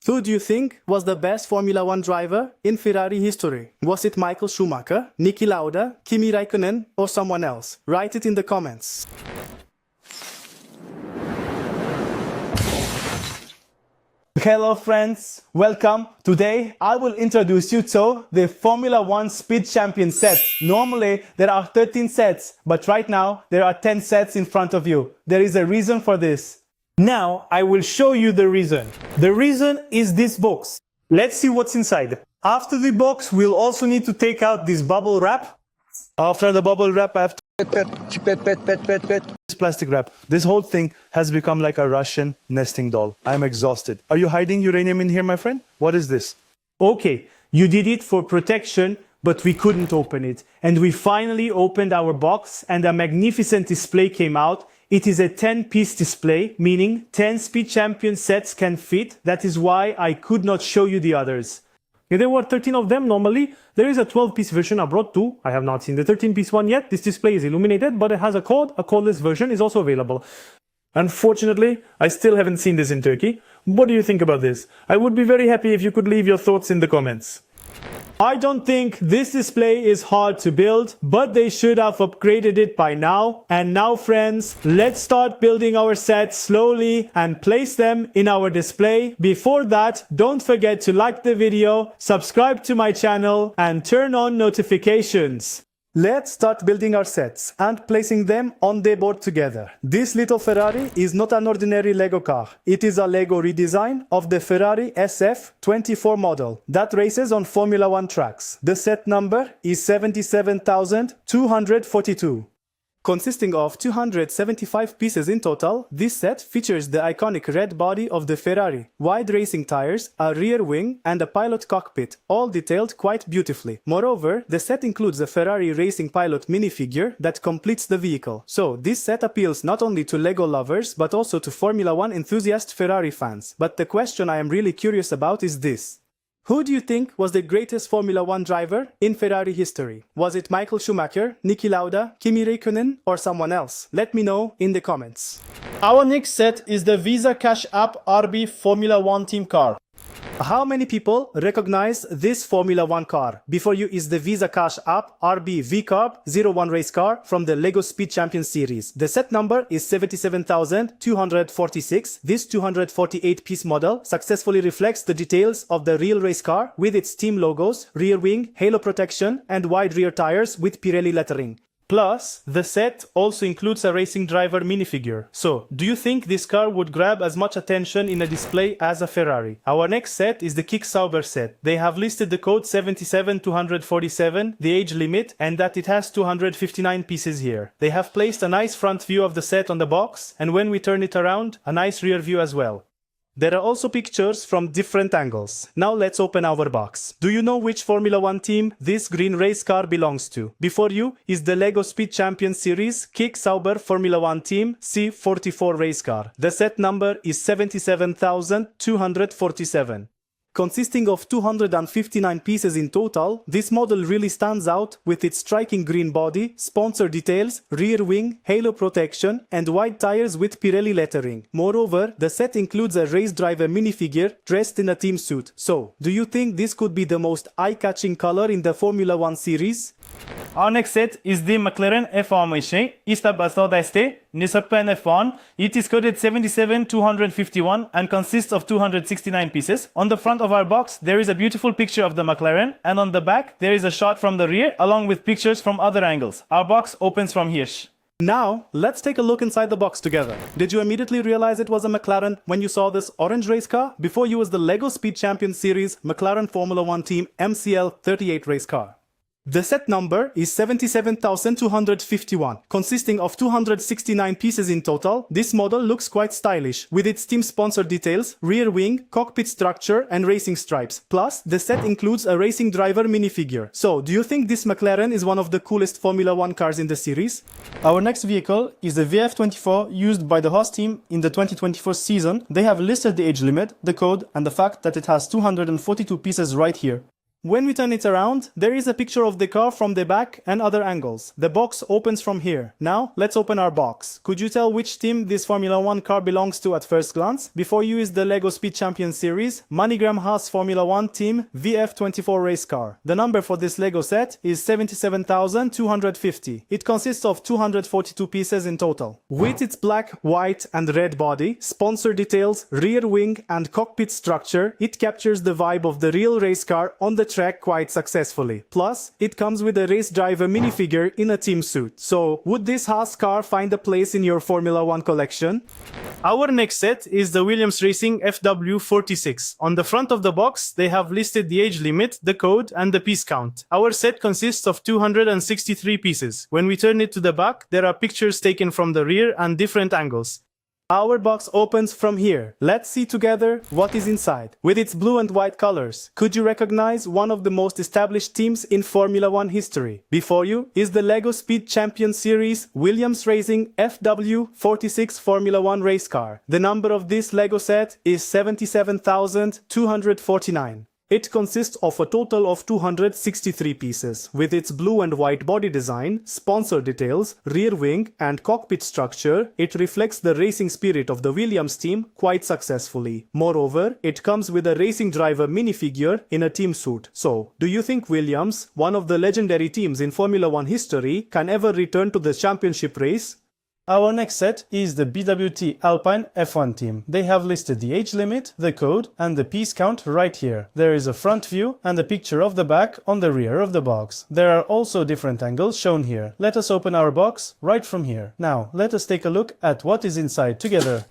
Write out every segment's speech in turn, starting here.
Who do you think was the best Formula One driver in Ferrari history? Was it Michael Schumacher, Niki Lauda, Kimi Räikkönen, or someone else? Write it in the comments. Hello friends, welcome. Today I will introduce you to the Formula One Speed Champion set. Normally there are 13 sets, but right now there are 10 sets in front of you. There is a reason for this. Now I will show you the reason. The reason is this box. Let's see what's inside. After the box, we'll also need to take out this bubble wrap. After the bubble wrap, I have to this plastic wrap. This whole thing has become like a Russian nesting doll. I'm exhausted. Are you hiding uranium in here, my friend? What is this? Okay, you did it for protection, but we couldn't open it. And we finally opened our box and a magnificent display came out. It is a 10-piece display, meaning 10 Speed Champion sets can fit. That is why I could not show you the others. If there were 13 of them normally, there is a 12-piece version. I brought two. I have not seen the 13-piece one yet. This display is illuminated, but it has a code. A codeless version is also available. Unfortunately, I still haven't seen this in Turkey. What do you think about this? I would be very happy if you could leave your thoughts in the comments. I don't think this display is hard to build, but they should have upgraded it by now. And now friends, let's start building our sets slowly and place them in our display. Before that, don't forget to like the video, subscribe to my channel and turn on notifications. Let's start building our sets and placing them on the board together. This little Ferrari is not an ordinary Lego car. It is a Lego redesign of the Ferrari SF24 model that races on Formula One tracks. The set number is 77,242. Consisting of 275 pieces in total, this set features the iconic red body of the Ferrari, wide racing tires, a rear wing, and a pilot cockpit, all detailed quite beautifully. Moreover, the set includes a Ferrari racing pilot minifigure that completes the vehicle. So, this set appeals not only to Lego lovers, but also to Formula One enthusiast Ferrari fans. But the question I am really curious about is this. Who do you think was the greatest Formula One driver in Ferrari history? Was it Michael Schumacher, Niki Lauda, Kimi Räikkönen, or someone else? Let me know in the comments. Our next set is the Visa Cash App RB Formula One team car. How many people recognize this Formula One car? Before you is the Visa Cash App RB V-Carb 01 race car from the Lego Speed Champion series. The set number is 77,246. This 248-piece model successfully reflects the details of the real race car with its team logos, rear wing, halo protection, and wide rear tires with Pirelli lettering. Plus, the set also includes a racing driver minifigure. So, do you think this car would grab as much attention in a display as a Ferrari? Our next set is the Kick Sauber set. They have listed the code 77,247, the age limit, and that it has 259 pieces here. They have placed a nice front view of the set on the box, and when we turn it around, a nice rear view as well. There are also pictures from different angles. Now let's open our box. Do you know which Formula One team this green race car belongs to? Before you is the Lego Speed Champion Series Kick Sauber Formula One Team C44 race car. The set number is 77,247. Consisting of 259 pieces in total, this model really stands out with its striking green body, sponsor details, rear wing, halo protection, and wide tires with Pirelli lettering. Moreover, the set includes a race driver minifigure dressed in a team suit. So, do you think this could be the most eye-catching color in the Formula One series? Our next set is the McLaren F1 esta basada este Nissan F1. It is coded 77,251 and consists of 269 pieces. On the front of our box, there is a beautiful picture of the McLaren, and on the back, there is a shot from the rear along with pictures from other angles. Our box opens from here. Now, let's take a look inside the box together. Did you immediately realize it was a McLaren when you saw this orange race car? Before you was the Lego Speed Champion Series McLaren Formula One Team MCL38 race car. The set number is 77,251, consisting of 269 pieces in total. This model looks quite stylish, with its team sponsor details, rear wing, cockpit structure, and racing stripes. Plus, the set includes a racing driver minifigure. So, do you think this McLaren is one of the coolest Formula One cars in the series? Our next vehicle is the VF24 used by the host team in the 2024 season. They have listed the age limit, the code, and the fact that it has 242 pieces right here. When we turn it around, there is a picture of the car from the back and other angles. The box opens from here. Now, let's open our box. Could you tell which team this Formula 1 car belongs to at first glance? Before you is the LEGO Speed Champions Series MoneyGram Haas Formula 1 Team VF24 race car. The number for this LEGO set is 77,250. It consists of 242 pieces in total. With its black, white and red body, sponsor details, rear wing and cockpit structure, it captures the vibe of the real race car on the track quite successfully. Plus, it comes with a race driver minifigure in a team suit. So, would this Haas car find a place in your Formula 1 collection? Our next set is the Williams Racing FW46. On the front of the box, they have listed the age limit, the code, and the piece count. Our set consists of 263 pieces. When we turn it to the back, there are pictures taken from the rear and different angles. Our box opens from here. Let's see together what is inside. With its blue and white colors, could you recognize one of the most established teams in Formula 1 history? Before you is the LEGO Speed Champions Series Williams Racing FW46 Formula 1 race car. The number of this LEGO set is 77,249. It consists of a total of 263 pieces. With its blue and white body design, sponsor details, rear wing and cockpit structure, it reflects the racing spirit of the Williams team quite successfully. Moreover, it comes with a racing driver minifigure in a team suit. So, do you think Williams, one of the legendary teams in Formula 1 history, can ever return to the championship race? Our next set is the BWT Alpine F1 team. They have listed the age limit, the code, and the piece count right here. There is a front view and a picture of the back on the rear of the box. There are also different angles shown here. Let us open our box right from here. Now, let us take a look at what is inside together.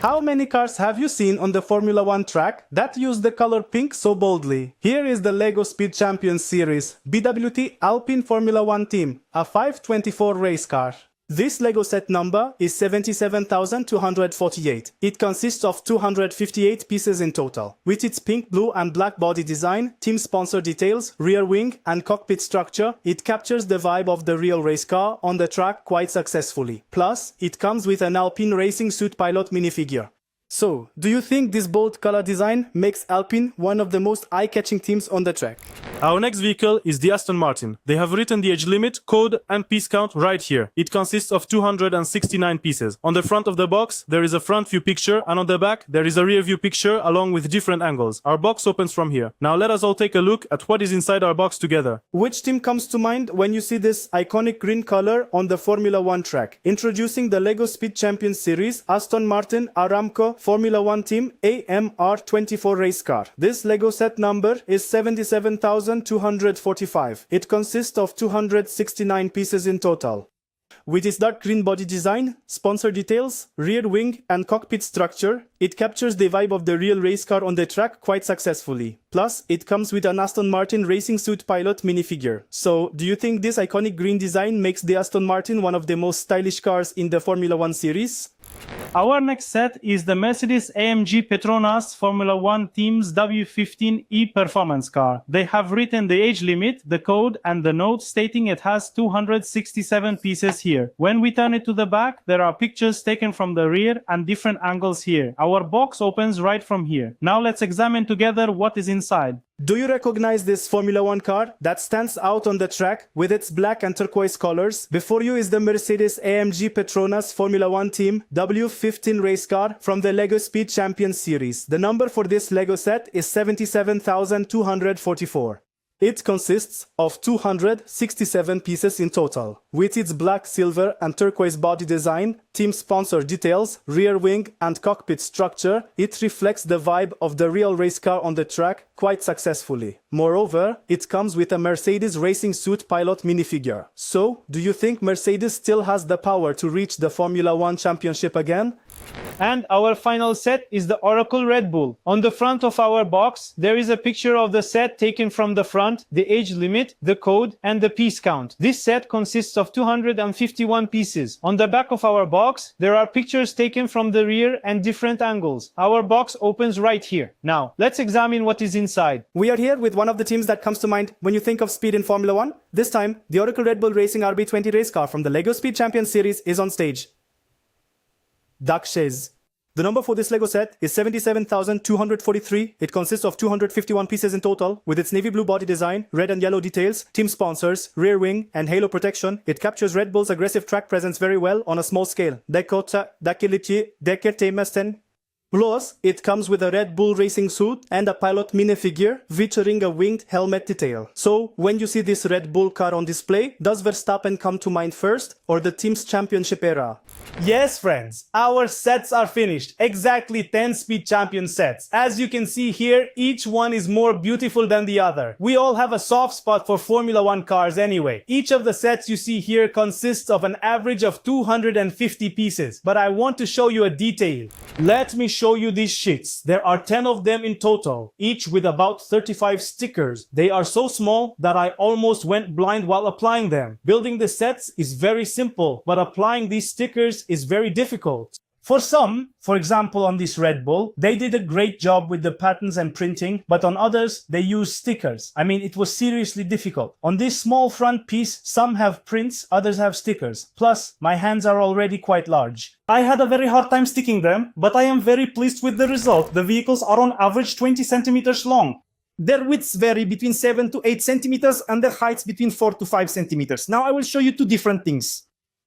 How many cars have you seen on the Formula 1 track that use the color pink so boldly? Here is the LEGO Speed Champions Series BWT Alpine Formula 1 team, a 524 race car. This LEGO set number is 77,248. It consists of 258 pieces in total. With its pink, blue and black body design, team sponsor details, rear wing and cockpit structure, it captures the vibe of the real race car on the track quite successfully. Plus, it comes with an Alpine racing suit pilot minifigure. So, do you think this bold color design makes Alpine one of the most eye-catching teams on the track? Our next vehicle is the Aston Martin. They have written the age limit, code, and piece count right here. It consists of 269 pieces. On the front of the box, there is a front view picture, and on the back, there is a rear view picture along with different angles. Our box opens from here. Now let us all take a look at what is inside our box together. Which team comes to mind when you see this iconic green color on the Formula 1 track? Introducing the LEGO Speed Champions Series Aston Martin Aramco Formula 1 Team AMR24 race car. This LEGO set number is 77,245. It consists of 269 pieces in total. With its dark green body design, sponsor details, rear wing and cockpit structure, it captures the vibe of the real race car on the track quite successfully. Plus, it comes with an Aston Martin racing suit pilot minifigure. So, do you think this iconic green design makes the Aston Martin one of the most stylish cars in the Formula 1 series? Our next set is the Mercedes-AMG Petronas Formula 1 Team's W15E performance car. They have written the age limit, the code, and the note stating it has 267 pieces here. When we turn it to the back, there are pictures taken from the rear and different angles here. Our box opens right from here. Now let's examine together what is inside. Do you recognize this Formula 1 car that stands out on the track with its black and turquoise colors? Before you is the Mercedes-AMG Petronas Formula 1 Team W15 race car from the LEGO Speed Champions Series. The number for this LEGO set is 77,244. It consists of 267 pieces in total. With its black, silver and turquoise body design, team sponsor details, rear wing and cockpit structure, it reflects the vibe of the real race car on the track quite successfully. Moreover, it comes with a Mercedes racing suit pilot minifigure. So, do you think Mercedes still has the power to reach the Formula 1 championship again? And our final set is the Oracle Red Bull. On the front of our box, there is a picture of the set taken from the front, the age limit, the code, and the piece count. This set consists of 251 pieces. On the back of our box, there are pictures taken from the rear and different angles. Our box opens right here. Now, let's examine what is inside. We are here with one of the teams that comes to mind when you think of speed in Formula 1. This time, the Oracle Red Bull Racing RB20 race car from the LEGO Speed Champions Series is on stage. Duck Chaise. The number for this Lego set is 77,243. It consists of 251 pieces in total. With its navy blue body design, red and yellow details, team sponsors, rear wing, and halo protection, it captures Red Bull's aggressive track presence very well on a small scale. Plus, it comes with a Red Bull racing suit and a pilot minifigure featuring a winged helmet detail. So, when you see this Red Bull car on display, does Verstappen come to mind first, or the team's championship era? Yes, friends, our sets are finished. Exactly 10 speed champion sets. As you can see here, each one is more beautiful than the other. We all have a soft spot for Formula 1 cars anyway. Each of the sets you see here consists of an average of 250 pieces. But I want to show you a detail. Let me show you these sheets. There are 10 of them in total, each with about 35 stickers. They are so small that I almost went blind while applying them. Building the sets is very simple, but applying these stickers is very difficult. For some, for example on this Red Bull, they did a great job with the patterns and printing, but on others, they used stickers. I mean, it was seriously difficult. On this small front piece, some have prints, others have stickers. Plus, my hands are already quite large. I had a very hard time sticking them, but I am very pleased with the result. The vehicles are on average 20 centimeters long. Their widths vary between 7 to 8 centimeters and their heights between 4 to 5 centimeters. Now I will show you two different things.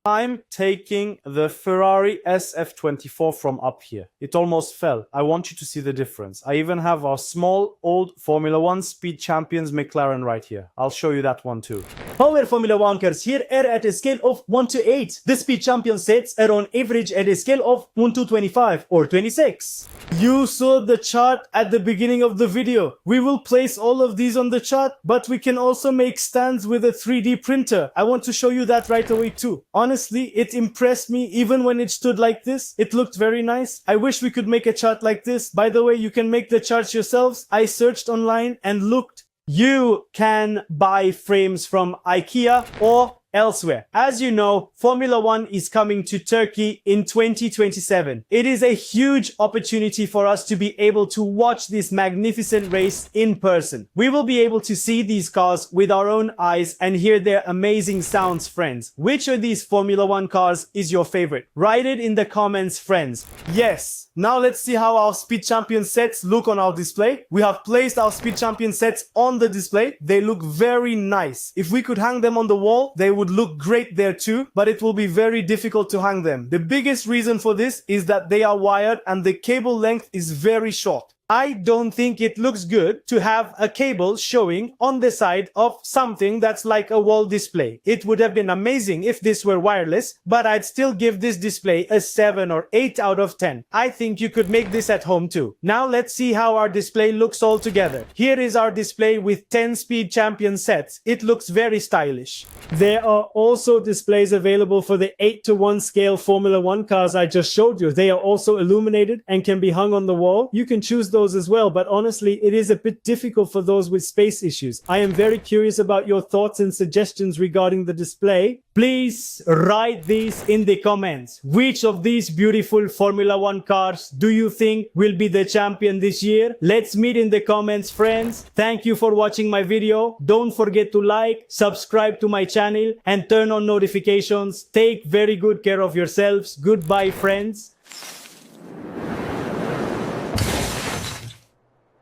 I'm taking the Ferrari SF24 from up here. It almost fell. I want you to see the difference. I even have our small old Formula 1 Speed Champions McLaren right here. I'll show you that one too. Power Formula 1 cars here are at a scale of 1 to 8. The Speed Champion sets are on average at a scale of 1 to 25 or 26. You saw the chart at the beginning of the video. We will place all of these on the chart, but we can also make stands with a 3D printer. I want to show you that right away too. Honestly, it impressed me even when it stood like this. It looked very nice. I wish we could make a chart like this. By the way, you can make the charts yourselves. I searched online and looked. You can buy frames from IKEA or elsewhere. As you know, Formula 1 is coming to Turkey in 2027. It is a huge opportunity for us to be able to watch this magnificent race in person. We will be able to see these cars with our own eyes and hear their amazing sounds, friends. Which of these Formula 1 cars is your favorite? Write it in the comments, friends. Yes, now let's see how our Speed Champion sets look on our display. We have placed our Speed Champion sets on the display. They look very nice. If we could hang them on the wall, they would look great there too, but it will be very difficult to hang them. The biggest reason for this is that they are wired and the cable length is very short. I don't think it looks good to have a cable showing on the side of something that's like a wall display. It would have been amazing if this were wireless, but I'd still give this display a 7 or 8 out of 10. I think you could make this at home too. Now let's see how our display looks all together. Here is our display with 10 Speed Champion sets. It looks very stylish. There are also displays available for the 8:1 scale Formula 1 cars I just showed you. They are also illuminated and can be hung on the wall. You can choose those as well, but honestly, it is a bit difficult for those with space issues. I am very curious about your thoughts and suggestions regarding the display. Please write these in the comments. Which of these beautiful Formula 1 cars do you think will be the champion this year? Let's meet in the comments, friends. Thank you for watching my video. Don't forget to like, subscribe to my channel, and turn on notifications. Take very good care of yourselves. Goodbye, friends.